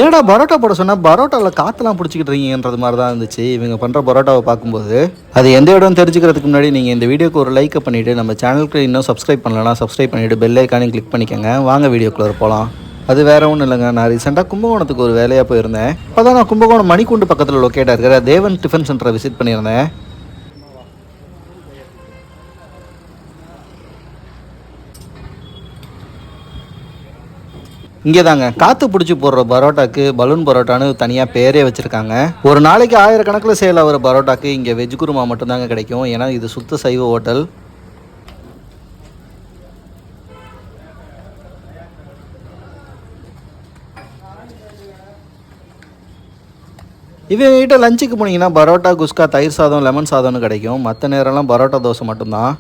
ஏடா பரோட்டா போட சொன்னால் பரோட்டாவில் காற்றுலாம் பிடிச்சிக்கிட்டு இருக்கீங்கன்றது மாதிரி தான் இருந்துச்சு இவங்க பண்ணுற பரோட்டாவை பார்க்கும்போது. அது எந்த இடம் தெரிஞ்சுக்கிறதுக்கு முன்னாடி நீங்கள் இந்த வீடியோக்கு ஒரு லைக்கை பண்ணிவிட்டு நம்ம சேனலுக்கு இன்னும் சப்ஸ்கிரைப் பண்ணலன்னா சப்ஸ்கிரைப் பண்ணிவிட்டு பெல் ஐக்கானையும் கிளிக் பண்ணிக்கோங்க. வாங்க வீடியோக்குள்ளே போகலாம். அது வேறு ஒன்றும் இல்லைங்க, நான் ரீசெண்டாக கும்பகோணத்துக்கு ஒரு வேலையாக போயிருந்தேன். அப்போ தான் நான் கும்பகோணம் மணிக்குண்டு பக்கத்தில் லொக்கேட்டாக இருக்கிற தேவன் டிஃபன் சென்டரை விசிட் பண்ணியிருந்தேன். இங்கே தாங்க காற்று பிடிச்சி போடுற பரோட்டாக்கு பலூன் பரோட்டான்னு தனியாக பேரே வச்சுருக்காங்க. ஒரு நாளைக்கு ஆயிரக்கணக்கில் சேல் ஆகிற பரோட்டாக்கு இங்கே வெஜ் குருமா மட்டும்தாங்க கிடைக்கும். ஏன்னா இது சுத்த சைவ ஹோட்டல். இவங்ககிட்ட லஞ்சுக்கு போனீங்கன்னா பரோட்டா, குஸ்கா, தயிர் சாதம், லெமன் சாதம்னு கிடைக்கும். மற்ற நேரம்லாம் பரோட்டா தோசை மட்டும்தான்.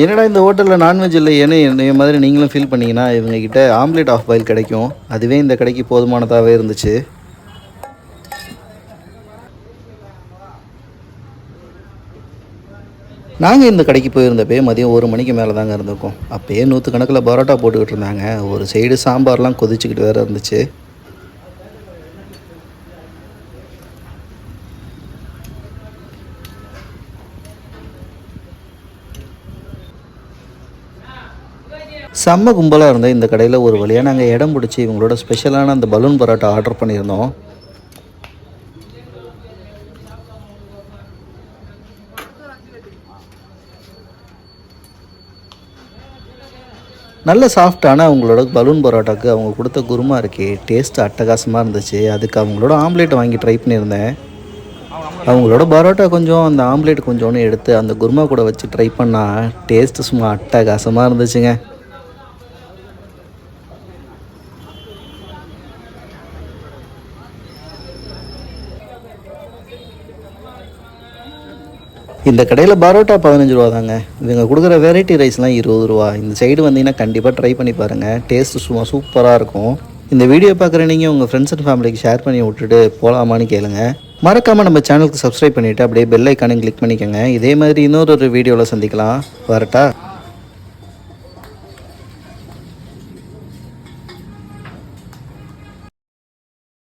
என்னடா இந்த ஹோட்டலில் நான்வெஜ் இல்லை ஏன்னு இந்த மாதிரி நீங்களும் ஃபீல் பண்ணிங்கன்னா இவங்ககிட்ட ஆம்லேட் ஆஃப் பாயில் கிடைக்கும். அதுவே இந்த கடைக்கு போதுமானதாகவே இருந்துச்சு. நாங்கள் இந்த கடைக்கு போயிருந்தப்பே மதியம் 1 மணிக்கு மேலே தாங்க இருந்திருக்கோம். அப்போயே 100 கணக்கில் பரோட்டா போட்டுக்கிட்டு இருந்தாங்க. ஒரு சைடு சாம்பார்லாம் கொதிச்சுக்கிட்டு வேறு இருந்துச்சு. செம்ம கும்பலாக இருந்த இந்த கடையில் ஒரு வழியாக நாங்கள் இடம் பிடிச்சி இவங்களோட ஸ்பெஷலான அந்த பலூன் பரோட்டா ஆர்டர் பண்ணியிருந்தோம். நல்ல சாஃப்டான அவங்களோட பலூன் பரோட்டாக்கு அவங்க கொடுத்த குருமா இருக்கே டேஸ்ட் அட்டகாசமாக இருந்துச்சு. அதுக்கு அவங்களோட ஆம்லேட் வாங்கி ட்ரை பண்ணியிருந்தேன். அவங்களோட பரோட்டா கொஞ்சம் அந்த ஆம்லேட் கொஞ்சோன்னு எடுத்து அந்த குருமா கூட வச்சு ட்ரை பண்ணால் டேஸ்ட்டு சும்மா அட்டகாசமாக இருந்துச்சுங்க. இந்த கடையில் பரோட்டா 15 ரூபா தாங்க. இவங்க கொடுக்குற வெரைட்டி ரைஸ்லாம் 20 ரூபா. இந்த சைடு வந்தீங்கன்னா கண்டிப்பாக ட்ரை பண்ணி பாருங்கள். டேஸ்ட்டு சும்மா சூப்பராக இருக்கும். இந்த வீடியோ பார்க்குற நீங்கள் உங்கள் ஃப்ரெண்ட்ஸ் அண்ட் ஃபேமிலிக்கு ஷேர் பண்ணி விட்டுட்டு போகலாமான்னு கேளுங்க. மறக்காமல் நம்ம சேனலுக்கு சப்ஸ்கிரைப் பண்ணிவிட்டு அப்படியே பெல் ஐக்கானையும் கிளிக் பண்ணிக்கோங்க. இதே மாதிரி இன்னொரு வீடியோவில் சந்திக்கலாம். வரட்டா.